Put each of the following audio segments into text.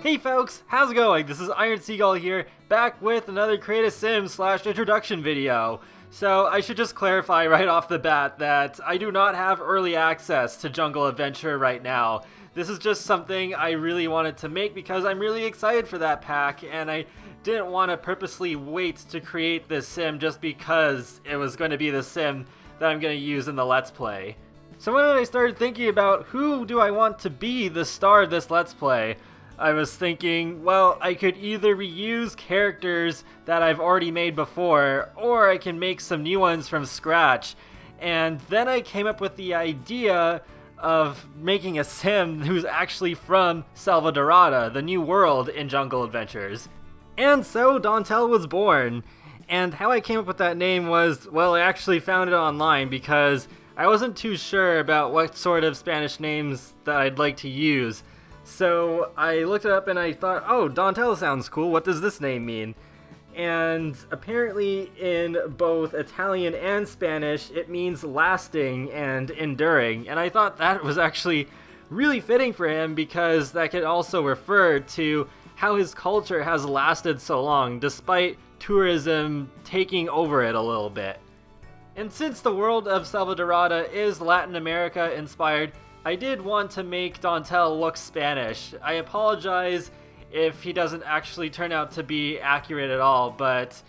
Hey folks, how's it going? This is Iron Seagull here, back with another Create a Sim / introduction video. So I should just clarify right off the bat that I do not have early access to Jungle Adventure right now. This is just something I really wanted to make because I'm really excited for that pack, and I didn't want to purposely wait to create this sim just because it was going to be the sim that I'm going to use in the Let's Play. So when I started thinking about who do I want to be the star of this Let's Play, I was thinking, well, I could either reuse characters that I've already made before, or I can make some new ones from scratch. And then I came up with the idea of making a sim who's actually from Selvadorada, the new world in Jungle Adventures. And so Dauntel was born. And how I came up with that name was, well, I actually found it online because I wasn't too sure about what sort of Spanish names that I'd like to use. So I looked it up and I thought, oh, Dauntel sounds cool, what does this name mean? And apparently in both Italian and Spanish, it means lasting and enduring. And I thought that was actually really fitting for him because that could also refer to how his culture has lasted so long, despite tourism taking over it a little bit. And since the world of Selvadorada is Latin America inspired, I did want to make Dauntel look Spanish. I apologize if he doesn't actually turn out to be accurate at all, but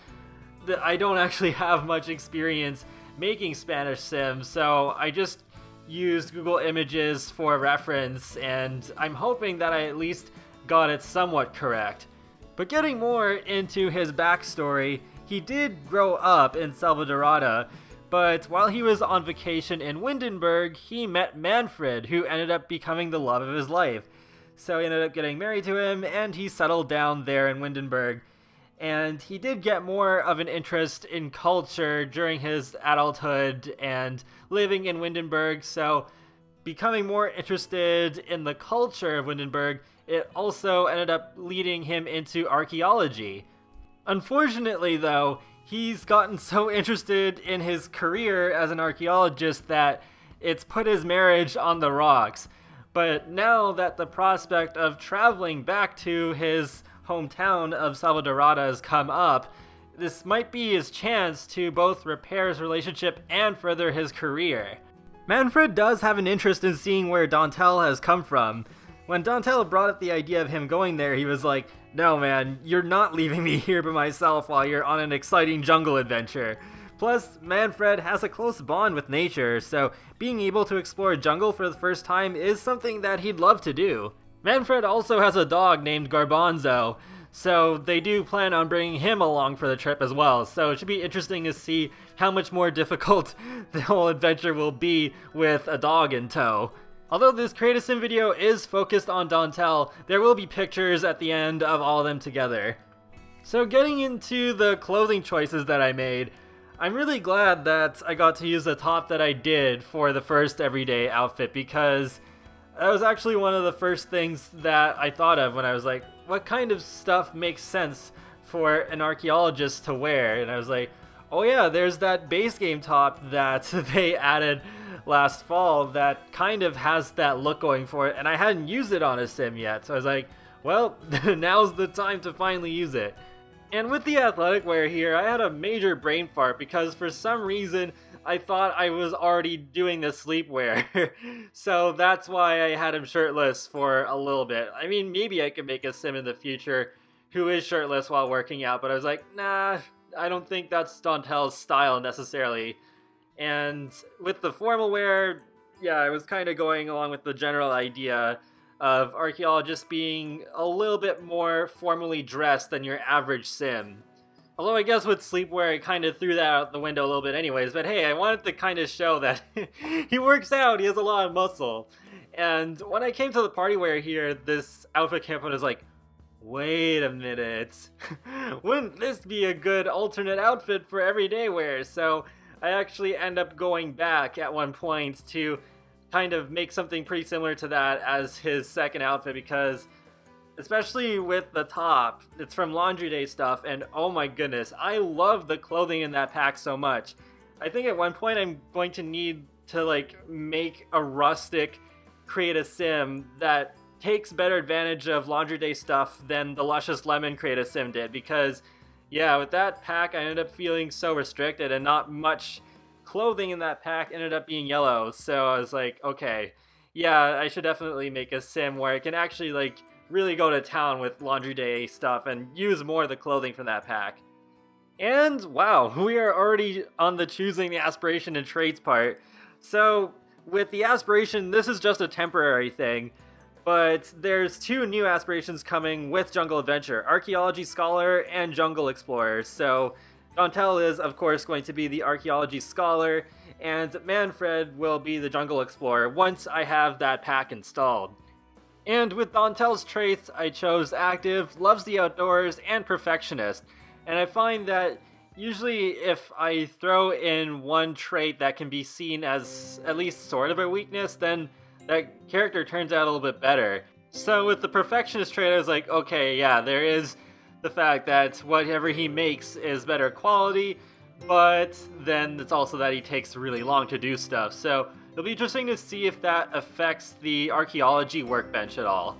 I don't actually have much experience making Spanish sims, so I just used Google Images for reference, and I'm hoping that I at least got it somewhat correct. But getting more into his backstory, he did grow up in Selvadorada, but while he was on vacation in Windenburg, he met Manfred, who ended up becoming the love of his life. So he ended up getting married to him, and he settled down there in Windenburg. And he did get more of an interest in culture during his adulthood and living in Windenburg, so becoming more interested in the culture of Windenburg, it also ended up leading him into archaeology. Unfortunately, though, he's gotten so interested in his career as an archaeologist that it's put his marriage on the rocks. But now that the prospect of traveling back to his hometown of Selvadorada has come up, this might be his chance to both repair his relationship and further his career. Manfred does have an interest in seeing where Dauntel has come from. When Dauntel brought up the idea of him going there, he was like, "No man, you're not leaving me here by myself while you're on an exciting jungle adventure." Plus, Manfred has a close bond with nature, so being able to explore a jungle for the first time is something that he'd love to do. Manfred also has a dog named Garbanzo, so they do plan on bringing him along for the trip as well, so it should be interesting to see how much more difficult the whole adventure will be with a dog in tow. Although this Create a Sim video is focused on Dauntel, there will be pictures at the end of all of them together. So getting into the clothing choices that I made, I'm really glad that I got to use the top that I did for the first everyday outfit because that was actually one of the first things that I thought of when I was like, what kind of stuff makes sense for an archaeologist to wear? And I was like, oh yeah, there's that base game top that they added last fall that kind of has that look going for it, and I hadn't used it on a sim yet, so I was like, well, now's the time to finally use it. And with the athletic wear here, I had a major brain fart because for some reason I thought I was already doing the sleepwear. So that's why I had him shirtless for a little bit. I mean, maybe I could make a sim in the future who is shirtless while working out, but I was like, nah, I don't think that's Dauntel's style necessarily. And with the formal wear, yeah, I was kind of going along with the general idea of archaeologists being a little bit more formally dressed than your average sim. Although I guess with sleepwear, I kind of threw that out the window a little bit anyways, but hey, I wanted to kind of show that he works out, he has a lot of muscle. And when I came to the party wear here, this outfit came up and I was like, wait a minute, wouldn't this be a good alternate outfit for everyday wear? So I actually end up going back at one point to kind of make something pretty similar to that as his second outfit because, especially with the top, it's from Laundry Day stuff, and oh my goodness, I love the clothing in that pack so much. I think at one point I'm going to need to like make a rustic Create a Sim that takes better advantage of Laundry Day stuff than the Luscious Lemon Creative Sim did, because yeah, with that pack I ended up feeling so restricted and not much clothing in that pack ended up being yellow. So I was like, okay, yeah, I should definitely make a sim where it can actually like really go to town with Laundry Day stuff and use more of the clothing from that pack. And wow, we are already on the choosing the aspiration and traits part. So with the aspiration, this is just a temporary thing, but there's 2 new aspirations coming with Jungle Adventure, Archaeology Scholar and Jungle Explorer. So Dontel is of course going to be the Archaeology Scholar, and Manfred will be the Jungle Explorer once I have that pack installed. And with Dontel's traits, I chose Active, Loves the Outdoors, and Perfectionist. And I find that usually if I throw in one trait that can be seen as at least sort of a weakness, then that character turns out a little bit better. So with the Perfectionist trait, I was like, okay, yeah, there is the fact that whatever he makes is better quality, but then it's also that he takes really long to do stuff. So it'll be interesting to see if that affects the archaeology workbench at all.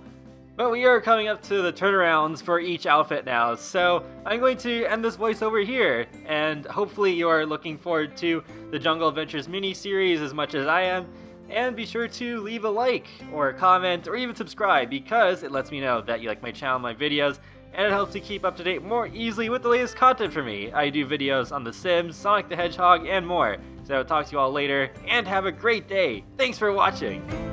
But we are coming up to the turnarounds for each outfit now, so I'm going to end this voiceover here, and hopefully you are looking forward to the Jungle Adventures mini-series as much as I am, and be sure to leave a like, or a comment, or even subscribe, because it lets me know that you like my channel and my videos, and it helps you keep up to date more easily with the latest content for me. I do videos on The Sims, Sonic the Hedgehog, and more. So I'll talk to you all later, and have a great day. Thanks for watching!